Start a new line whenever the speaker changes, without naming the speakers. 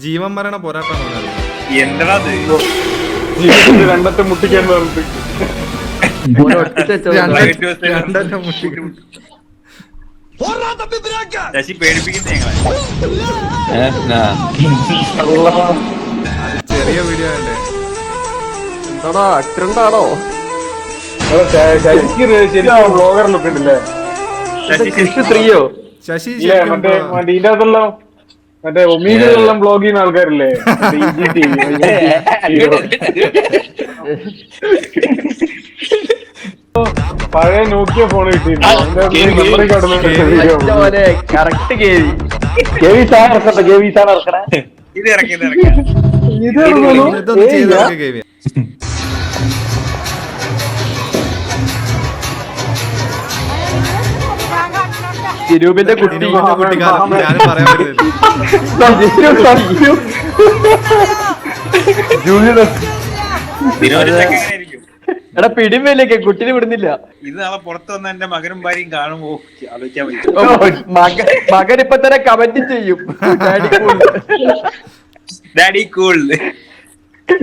ജീവൻ മരണ പോരാട്ടം
എന്താ
ജീവിതത്തിൽ രണ്ടത്തെ മുട്ടിക്കാൻ പറഞ്ഞിട്ട്
ശശി പേടിപ്പിക്കുന്ന ഞങ്ങളെ.
ചെറിയ വീഡിയോ അല്ലേ?
എന്താണോ അക്രണ്ടാണോ?
ശരിക്കും ബ്ലോഗറിലൊക്കെ ഉണ്ടല്ലേ?
കൃഷി ത്രീയോ?
ശശി
ഇല്ല മറ്റേ ഇതിന്റെ അകത്തെല്ലാം മറ്റേ ഒമീഗെല്ലാം ബ്ലോഗ് ചെയ്യുന്ന ആൾക്കാരില്ലേ? പഴയ നോക്കിയ ഫോൺ കിട്ടിയിരുന്നു.
കറക്റ്റ് കേവി
ഇത് ഇറക്കി
ഇതൊന്നും ചെയ്തൊക്കെ കേവി.
തിരൂപിന്റെ കുട്ടി
കുട്ടിക്കാലം ഞാനും പറയാൻ പറ്റില്ല.
എടാ പിടിമേലേക്ക് കുട്ടിനെ വിടുന്നില്ല.
ഇത് നാളെ പുറത്ത് വന്ന എന്റെ മകനും ഭാര്യയും കാണുമ്പോ ആലോചിക്കാൻ പറ്റും.
മകൻ ഇപ്പൊ തന്നെ കമന്റ് ചെയ്യും
ഡാഡി കൂൾ